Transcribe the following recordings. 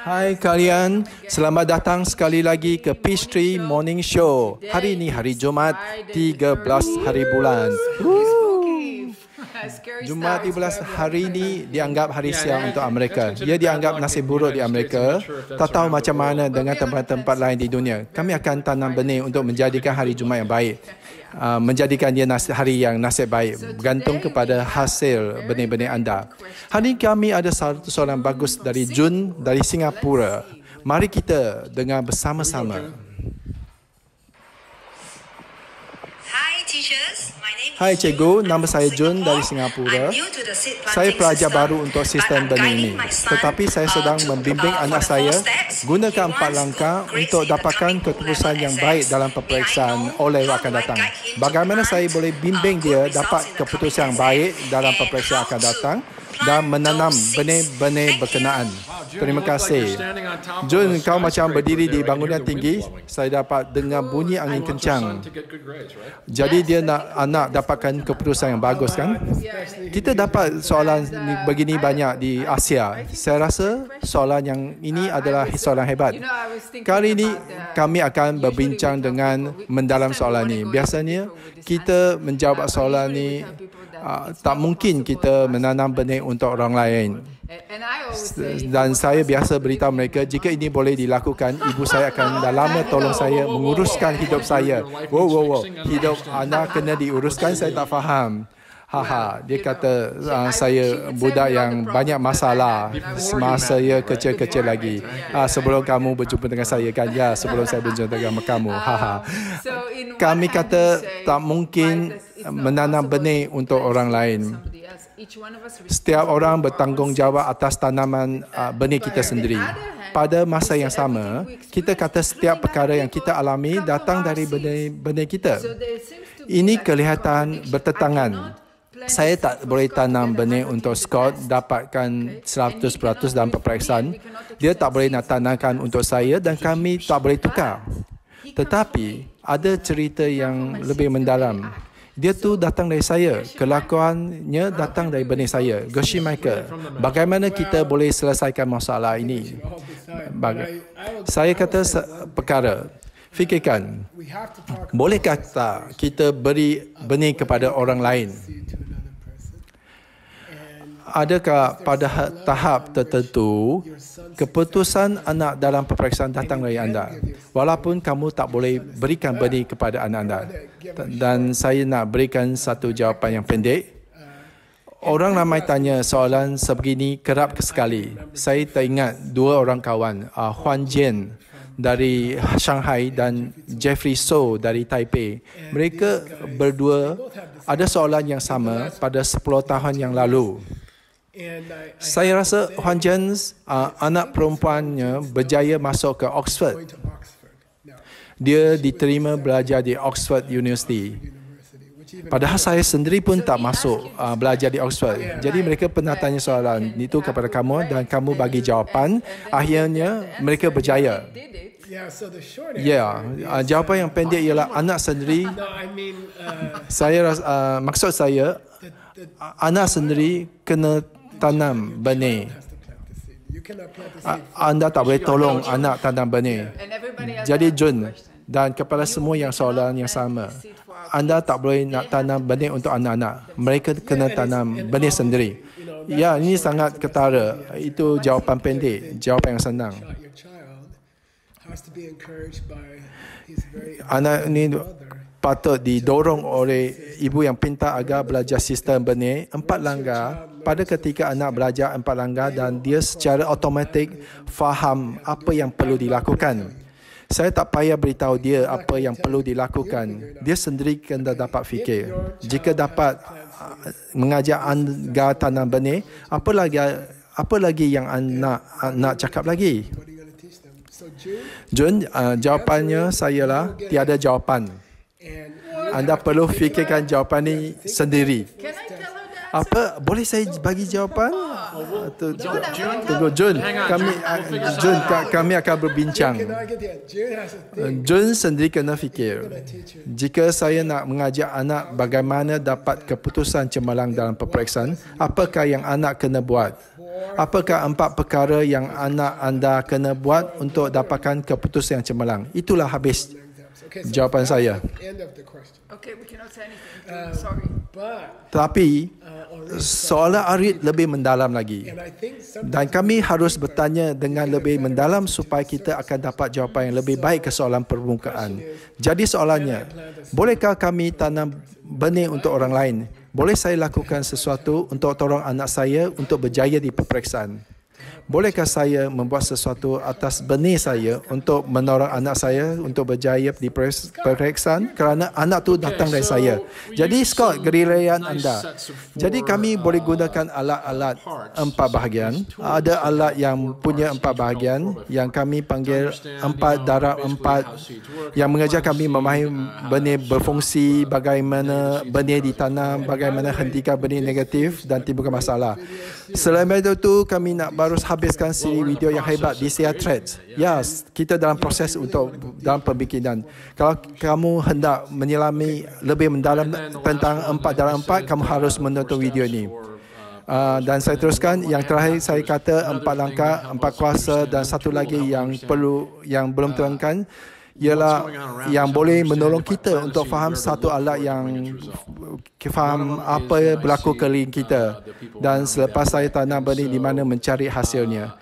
Hai kalian, selamat datang sekali lagi ke Peach Tree Morning Show. Hari ini hari Jumaat 13 hari bulan. Jumaat 13 hari ini dianggap hari sial untuk Amerika. Ia dianggap nasib buruk di Amerika. Tak tahu macam mana dengan tempat-tempat lain di dunia. Kami akan tanam benih untuk menjadikan hari Jumaat yang baik. Menjadikan dia hari yang nasib baik bergantung kepada hasil benih-benih anda. Hari ini kami ada satu soalan bagus dari Jun dari Singapura. Mari kita dengar bersama-sama. Hai cikgu, nama saya Jun dari Singapura. Saya pelajar baru untuk sistem benih ini. Tetapi saya sedang membimbing anak saya gunakan 4 langkah untuk dapatkan keputusan yang baik dalam peperiksaan oleh akan datang. Bagaimana saya boleh bimbing dia dapat keputusan yang baik dalam peperiksaan akan datang dan menanam benih-benih berkenaan. Terima kasih. Jun, kau macam berdiri di bangunan tinggi. Saya dapat dengar bunyi angin kencang. Jadi dia nak anak dapatkan keputusan yang bagus kan? Kita dapat soalan begini banyak di Asia. Saya rasa soalan yang ini adalah soalan hebat. Kali ini kami akan berbincang dengan mendalam soalan ini. Biasanya kita menjawab soalan ini tak mungkin kita menanam benih untuk orang lain. Dan saya biasa beritahu mereka, jika ini boleh dilakukan, ibu saya akan dah lama tolong saya menguruskan hidup saya. Wow. Hidup anak kena diuruskan, saya tak faham. Dia kata saya budak yang banyak masalah semasa saya kecil-kecil lagi. Sebelum kamu berjumpa dengan saya kan? Ya, sebelum saya berjumpa dengan kamu. Kami kata tak mungkin menanam benih untuk orang lain. Setiap orang bertanggungjawab atas tanaman benih kita sendiri. Pada masa yang sama, kita kata setiap perkara yang kita alami datang dari benih kita. Ini kelihatan bertentangan. Saya tak boleh tanam benih untuk Scott dapatkan 100% dalam peperiksaan. Dia tak boleh nak tanamkan untuk saya dan kami tak boleh tukar. Tetapi ada cerita yang lebih mendalam. Dia tu datang dari saya. Kelakuannya datang dari benih saya. Goshi Michael, bagaimana kita boleh selesaikan masalah ini? Saya kata perkara. Fikirkan, bolehkah tak kita beri benih kepada orang lain? Adakah pada tahap tertentu keputusan anak dalam peperiksaan datang dari anda, walaupun kamu tak boleh berikan benih kepada anak anda? Dan saya nak berikan satu jawapan yang pendek. Orang ramai tanya soalan sebegini kerap sekali. Saya teringat 2 orang kawan, Huan Jian dari Shanghai dan Jeffrey So dari Taipei. Mereka berdua ada soalan yang sama pada 10 tahun yang lalu. Saya rasa Huan Jian anak perempuannya berjaya masuk ke Oxford. Dia diterima belajar di Oxford University. Padahal saya sendiri pun tak masuk belajar di Oxford. Jadi mereka pernah tanya soalan itu kepada kamu dan kamu bagi jawapan. Akhirnya mereka berjaya. Jawapan yang pendek ialah anak sendiri. Maksud saya anak sendiri kena tanam benih. Anda tak boleh tolong anak tanam benih. Jadi Jun dan kepada semua yang soalan yang sama, anda tak boleh nak tanam benih untuk anak-anak. Mereka kena tanam benih sendiri. Ya, ini sangat ketara. Itu jawapan pendek, jawapan yang senang. Anak ini patut didorong oleh ibu yang pintar agar belajar sistem benih 4 langkah. Pada ketika anak belajar 4 langkah dan dia secara automatik faham apa yang perlu dilakukan. Saya tak payah beritahu dia apa yang perlu dilakukan. Dia sendiri kena dapat fikir. Jika dapat mengajar anda tanam benih, apa lagi yang nak cakap lagi? Jun, jawapannya saya lah tiada jawapan. Anda perlu fikirkan jawapan ini sendiri. Apa boleh saya bagi jawapan? Tunggu Jun, kami akan berbincang. Jun sendiri kena fikir. Jika saya nak mengajar anak bagaimana dapat keputusan cemerlang dalam peperiksaan, apakah yang anak kena buat? Apakah 4 perkara yang anak anda kena buat untuk dapatkan keputusan yang cemerlang? Itulah habis jawapan saya. Okay, we cannot say anything. Sorry. Tapi soalan Arid lebih mendalam lagi. Dan kami harus bertanya dengan lebih mendalam supaya kita akan dapat jawapan yang lebih baik ke soalan permukaan. Jadi soalannya, bolehkah kami tanam benih untuk orang lain? Boleh saya lakukan sesuatu untuk tolong anak saya untuk berjaya di peperiksaan? Bolehkah saya membuat sesuatu atas benih saya untuk menolong anak saya untuk berjaya di peperiksaan kerana anak tu datang dari saya? Jadi Scott, gerilaian anda. Jadi kami boleh gunakan alat-alat 4 bahagian. Ada alat yang punya 4 bahagian yang kami panggil 4 darab 4 yang mengajar kami memahami benih berfungsi, bagaimana benih ditanam, bagaimana hentikan benih negatif dan timbulkan masalah. Selain itu, kami nak baru habiskan siri video yang hebat di Sia Threads. Yes, kita dalam proses untuk dalam pembikinan. Kalau kamu hendak menyelami lebih mendalam tentang 4 dalam 4, kamu harus menonton video ini. Dan saya teruskan, yang terakhir saya kata 4 langkah, 4 kuasa dan satu lagi yang belum terangkan ialah yang boleh menolong kita untuk faham satu alat yang faham apa berlaku keliling kita, dan selepas saya tanam benih di mana mencari hasilnya.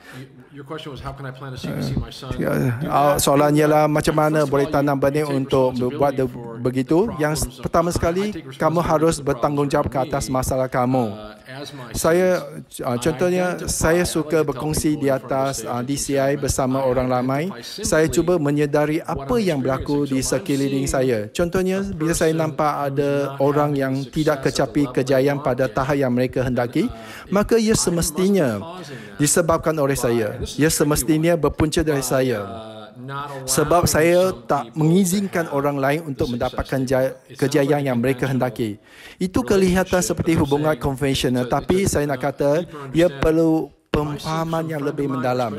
Soalan ialah macam mana boleh tanam benih untuk buat begitu. Yang pertama sekali, kamu harus bertanggungjawab ke atas masalah kamu. Contohnya, saya suka berkongsi di atas DCI bersama orang ramai. Saya cuba menyedari apa yang berlaku di sekeliling saya. Contohnya, bila saya nampak ada orang yang tidak kecapi kejayaan pada tahap yang mereka hendaki, maka ia semestinya disebabkan oleh saya. Ia semestinya berpunca dari saya. Sebab saya tak mengizinkan orang lain untuk mendapatkan kejayaan yang mereka hendaki. Itu kelihatan seperti hubungan konvensional, tapi saya nak kata ia perlu pemahaman yang lebih mendalam.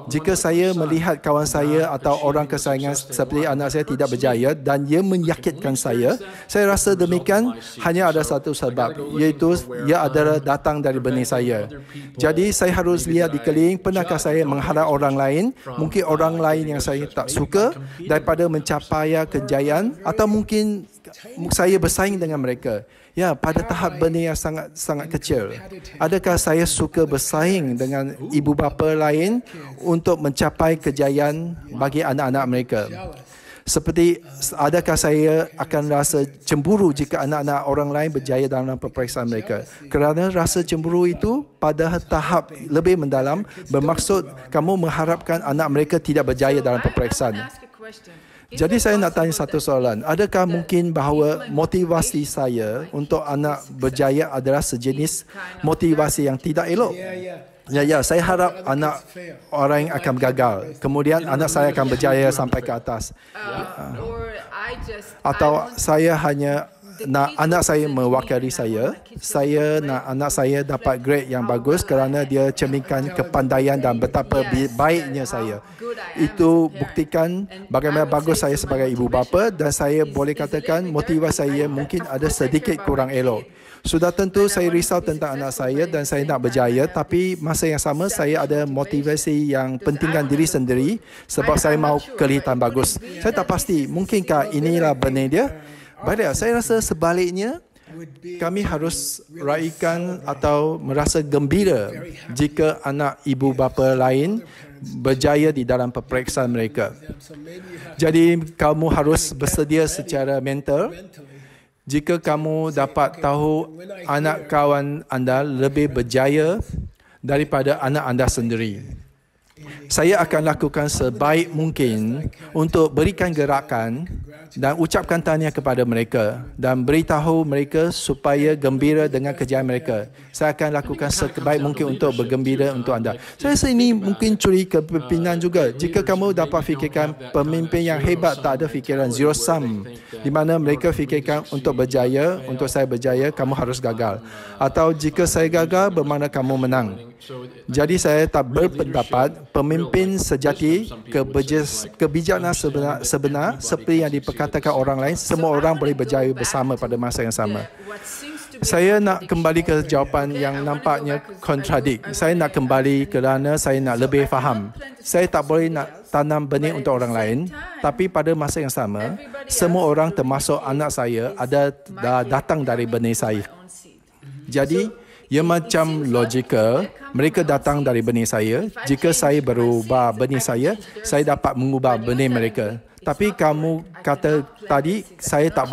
Jika saya melihat kawan saya atau orang kesayangan seperti anak saya tidak berjaya dan ia menyakitkan saya rasa demikian hanya ada satu sebab, iaitu ia adalah datang dari benih saya. Jadi saya harus lihat di keliling, pernahkah saya mengharap orang lain, mungkin orang lain yang saya tak suka, daripada mencapai kejayaan, atau mungkin saya bersaing dengan mereka. Ya, pada tahap benih yang sangat kecil. Adakah saya suka bersaing dengan ibu bapa lain untuk mencapai kejayaan bagi anak-anak mereka? Seperti, adakah saya akan rasa cemburu jika anak-anak orang lain berjaya dalam peperiksaan mereka? Kerana rasa cemburu itu pada tahap lebih mendalam bermaksud kamu mengharapkan anak mereka tidak berjaya dalam peperiksaan. Jadi saya nak tanya satu soalan. Adakah mungkin bahawa motivasi saya untuk anak berjaya adalah sejenis motivasi yang tidak elok? Ya, saya harap anak orang akan gagal. Kemudian anak saya akan berjaya sampai ke atas. Atau saya hanya nak anak saya mewakili saya. Saya nak anak saya dapat grade yang bagus kerana dia cerminkan kepandaian dan betapa baiknya saya. Itu buktikan bagaimana bagus saya sebagai ibu bapa, dan saya boleh katakan motivasi saya mungkin ada sedikit kurang elok. Sudah tentu saya risau tentang anak saya dan saya nak berjaya, tapi masa yang sama saya ada motivasi yang pentingkan diri sendiri sebab saya mahu kelihatan bagus. Saya tak pasti, mungkinkah inilah benih dia? Baiklah, saya rasa sebaliknya, kami harus raikan atau merasa gembira jika anak ibu bapa lain berjaya di dalam peperiksaan mereka. Jadi, kamu harus bersedia secara mental. Jika kamu dapat tahu anak kawan anda lebih berjaya daripada anak anda sendiri, saya akan lakukan sebaik mungkin untuk berikan gerakan dan ucapkan tahniah kepada mereka dan beritahu mereka supaya gembira dengan kejayaan mereka. Saya akan lakukan sebaik mungkin untuk bergembira untuk anda. Saya rasa ini mungkin curi kepimpinan juga. Jika kamu dapat fikirkan pemimpin yang hebat tak ada fikiran zero sum, di mana mereka fikirkan untuk berjaya, untuk saya berjaya, kamu harus gagal. Atau jika saya gagal, bermakna kamu menang. Jadi saya tak berpendapat pemimpin sejati, kebijaksanaan sebenar seperti yang diperkatakan orang lain, semua orang boleh berjaya bersama pada masa yang sama. Saya nak kembali ke jawapan yang nampaknya kontradik. Saya nak kembali kerana saya nak lebih faham. Saya tak boleh nak tanam benih untuk orang lain, tapi pada masa yang sama, semua orang termasuk anak saya dah datang dari benih saya. Jadi, ia macam logikal, mereka datang dari benih saya. Jika saya berubah benih saya dapat mengubah benih mereka. Tapi kamu kata tadi, saya tak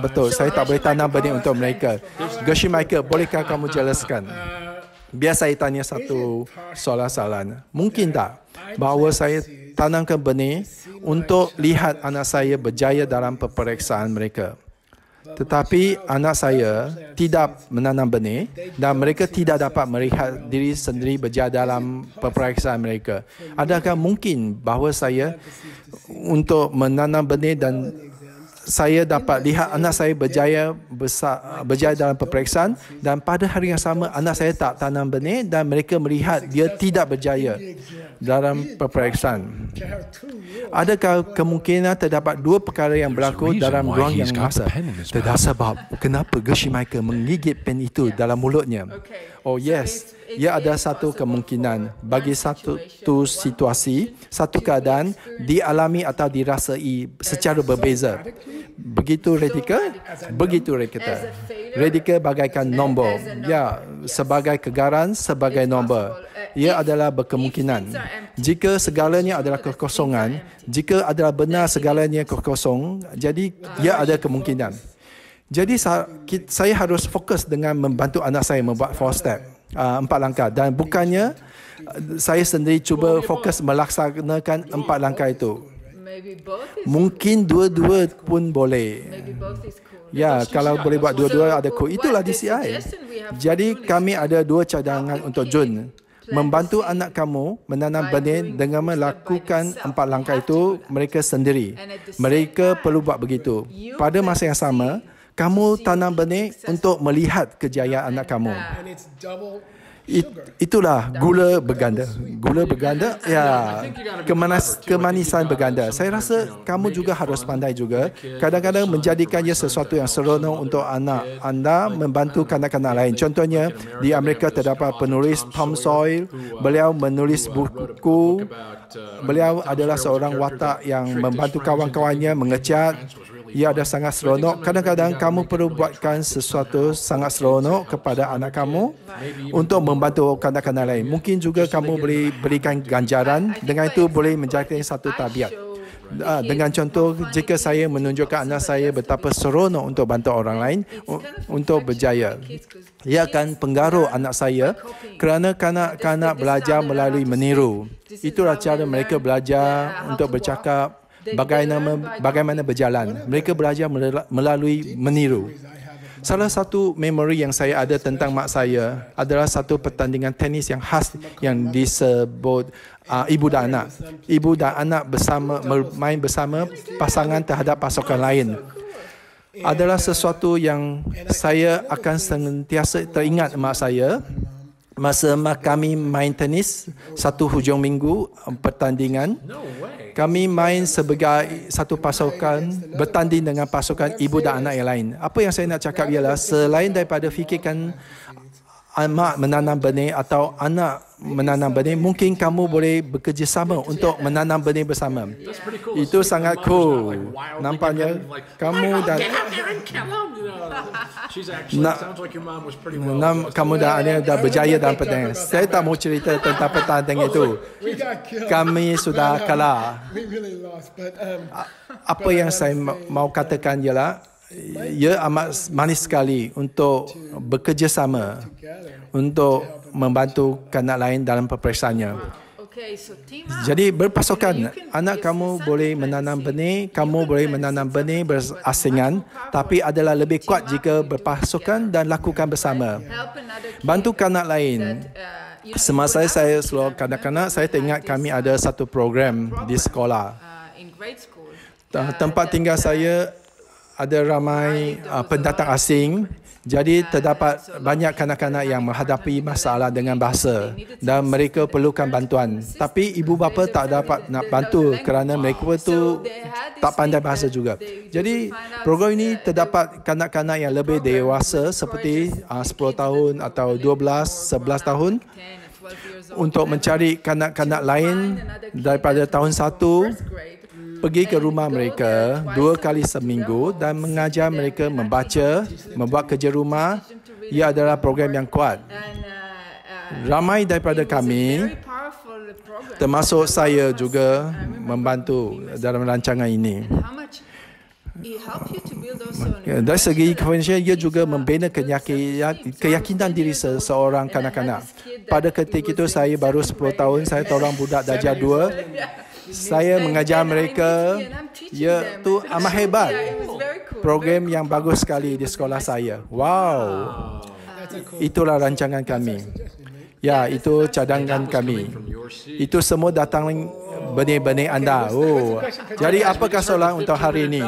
betul. Saya tak boleh tanam benih untuk mereka. Gershie Michael, bolehkah kamu jelaskan? Biar saya tanya satu soalan. Mungkin tak bahawa saya tanamkan benih untuk lihat anak saya berjaya dalam peperiksaan mereka. Tetapi anak saya tidak menanam benih dan mereka tidak dapat melihat diri sendiri berjaya dalam peperiksaan mereka. Adakah mungkin bahawa saya untuk menanam benih dan saya dapat lihat anak saya berjaya dalam peperiksaan dan pada hari yang sama anak saya tak tanam benih dan mereka melihat dia tidak berjaya dalam peperiksaan. Adakah kemungkinan terdapat dua perkara yang berlaku dalam ruang yang masa? Tidak sebab kenapa Gershie Michael menggigit pen itu dalam mulutnya. Oh yes, ia ada satu kemungkinan bagi satu situasi, satu keadaan dialami atau dirasai secara berbeza. Begitu radikal, begitu radikal. Radikal bagaikan nombor. Ya, sebagai kegaran, sebagai nombor. Ia adalah berkemungkinan. Jika segalanya adalah kekosongan, jika adalah benar segalanya kekosong, jadi ia ada kemungkinan. Jadi saya harus fokus dengan membantu anak saya membuat 4 step, 4 langkah. Dan bukannya saya sendiri cuba fokus melaksanakan 4 langkah itu. Mungkin dua-dua pun boleh. Ya, kalau boleh buat dua-dua ada cool. Itulah DCI. Jadi kami ada 2 cadangan untuk Jun. Membantu anak kamu menanam benih dengan melakukan 4 langkah itu mereka sendiri. Mereka perlu buat begitu. Pada masa yang sama, kamu tanam benih untuk melihat kejayaan anak kamu. Itulah gula berganda. Gula berganda, ya, kemanisan berganda. Saya rasa kamu juga harus pandai juga. Kadang-kadang menjadikannya sesuatu yang seronok untuk anak anda membantu kanak-kanak lain. Contohnya, di Amerika terdapat penulis Tom Sawyer. Beliau menulis buku. Beliau adalah seorang watak yang membantu kawan-kawannya mengecat. Ia ada sangat seronok. Kadang-kadang kamu perlu buatkan sesuatu sangat seronok kepada anak kamu untuk membantu kanak-kanak lain. Mungkin juga kamu boleh berikan ganjaran. Dengan itu boleh menjadi satu tabiat. Dengan contoh, jika saya menunjukkan anak saya betapa seronok untuk bantu orang lain untuk berjaya, ia akan pengaruh anak saya kerana kanak-kanak belajar melalui meniru. Itulah cara mereka belajar untuk bercakap. Bagaimana berjalan. Mereka belajar melalui meniru. Salah satu memori yang saya ada tentang mak saya adalah satu pertandingan tenis yang khas yang disebut ibu dan anak. Ibu dan anak bermain bersama pasangan terhadap pasukan lain. Adalah sesuatu yang saya akan sentiasa teringat mak saya. Masa kami main tenis satu hujung minggu pertandingan, kami main sebagai satu pasukan bertanding dengan pasukan ibu dan anak yang lain. Apa yang saya nak cakap ialah selain daripada fikirkan mak menanam benih atau anak menanam benih, mungkin kamu boleh bekerjasama untuk menanam benih bersama. Itu sangat cool. Nampaknya kamu dan kamu dah berjaya dalam pertandingan. Saya tak mau cerita tentang pertandingan itu. Kami sudah kalah. Apa yang saya mau katakan ialah ia amat manis sekali untuk bekerjasama untuk membantu kanak lain dalam peperiksaannya. Jadi berpasukan, anak kamu boleh menanam benih, kamu boleh menanam benih berasingan, tapi adalah lebih kuat jika berpasukan dan lakukan bersama. Bantu kanak lain. Semasa saya seluruh kanak-kanak, saya teringat kami ada satu program di sekolah. Tempat tinggal saya ada ramai pendatang asing. Jadi terdapat banyak kanak-kanak yang menghadapi masalah dengan bahasa dan mereka perlukan bantuan. Tapi ibu bapa tak dapat nak bantu kerana mereka tu tak pandai bahasa juga. Jadi program ini terdapat kanak-kanak yang lebih dewasa seperti 10 tahun atau 12, 11 tahun untuk mencari kanak-kanak lain daripada tahun 1 pergi ke rumah mereka 2 kali seminggu dan mengajar mereka membaca, membuat kerja rumah. Ia adalah program yang kuat. Ramai daripada kami, termasuk saya juga membantu dalam rancangan ini. Dari segi financial, ia juga membina keyakinan diri seseorang kanak-kanak. Pada ketika itu saya baru 10 tahun, saya seorang budak darjah 2. Saya mengajar mereka, ia tu amat hebat. Program yang bagus sekali di sekolah saya. Wow. Itulah rancangan kami. Ya, itu cadangan kami. Itu semua datang benih-benih anda. Oh, jadi apakah soalan untuk hari ini?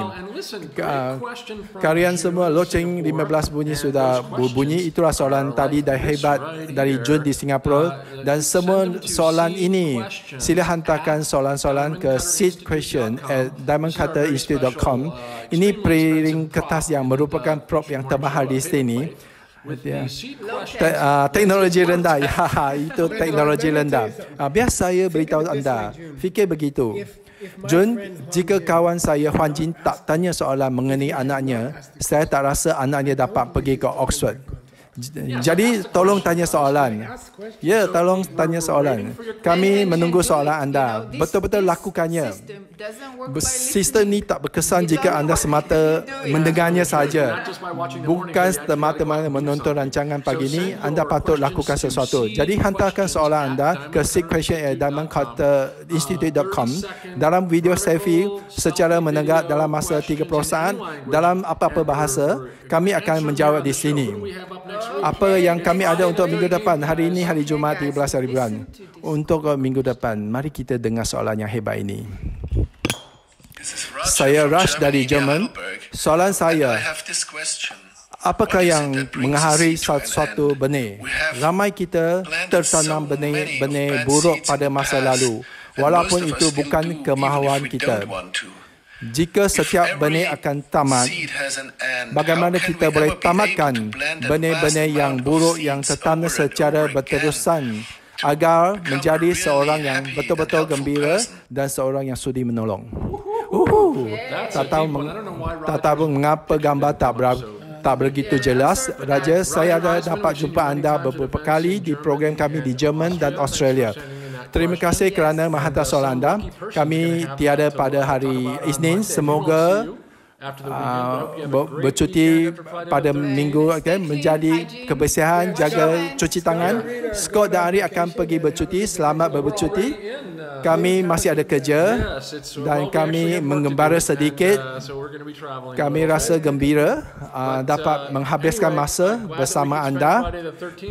Kalian semua loceng 15 bunyi sudah berbunyi. Itulah soalan tadi dari hebat dari Jun di Singapura. Dan semua soalan ini sila hantarkan soalan-soalan ke seedquestion@diamondcutterinstitute.com. Ini piring kertas yang merupakan prop yang termahal di sini. Teknologi rendah. Ya, itu teknologi rendah. Biar saya beritahu anda, fikir begitu. Jun, jika kawan saya Huan Jin tak tanya soalan mengenai anaknya, saya tak rasa anaknya dapat pergi ke Oxford. Jadi tolong tanya soalan. Ya, tolong tanya soalan. Kami menunggu soalan anda. Betul-betul lakukannya. Sistem ini tak berkesan jika anda semata mendengarnya saja. Bukan semata-mata menonton rancangan pagi ini. Anda patut lakukan sesuatu. Jadi hantarkan soalan anda ke seedquestion@diamondcutterinstitute.com dalam video selfie secara menegak dalam masa 30 saat dalam apa-apa bahasa. Kami akan menjawab di sini. Apa yang kami ada untuk minggu depan? Hari ini hari Jumaat 13 hari bulan. Untuk minggu depan, mari kita dengar soalan yang hebat ini. Saya Rush dari Jerman. Soalan saya, apakah yang mengakhiri suatu benih? Ramai kita tertanam benih buruk pada masa lalu, walaupun itu bukan kemahuan kita. Jika setiap benih akan tamat, bagaimana kita boleh tamatkan benih-benih yang buruk yang tertanam secara berterusan agar menjadi seorang yang betul-betul gembira dan seorang yang sudi menolong? Tak tahu mengapa gambar tak begitu jelas. Raja, saya ada dapat jumpa anda beberapa kali di program kami di Jerman dan Australia. Terima kasih kerana menghantar soalan anda. Kami tiada pada hari Isnin. Semoga bercuti pada minggu menjadi kebersihan, jaga cuci tangan. Scott dan Ari akan pergi bercuti. Selamat bercuti. Kami masih ada kerja dan kami menggembara sedikit. Kami rasa gembira dapat menghabiskan masa bersama anda.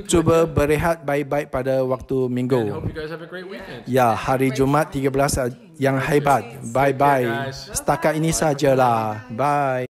Cuba berehat baik-baik pada waktu minggu. Ya, hari Jumaat 13 yang hebat. Bye-bye. Setakat ini sajalah. Bye.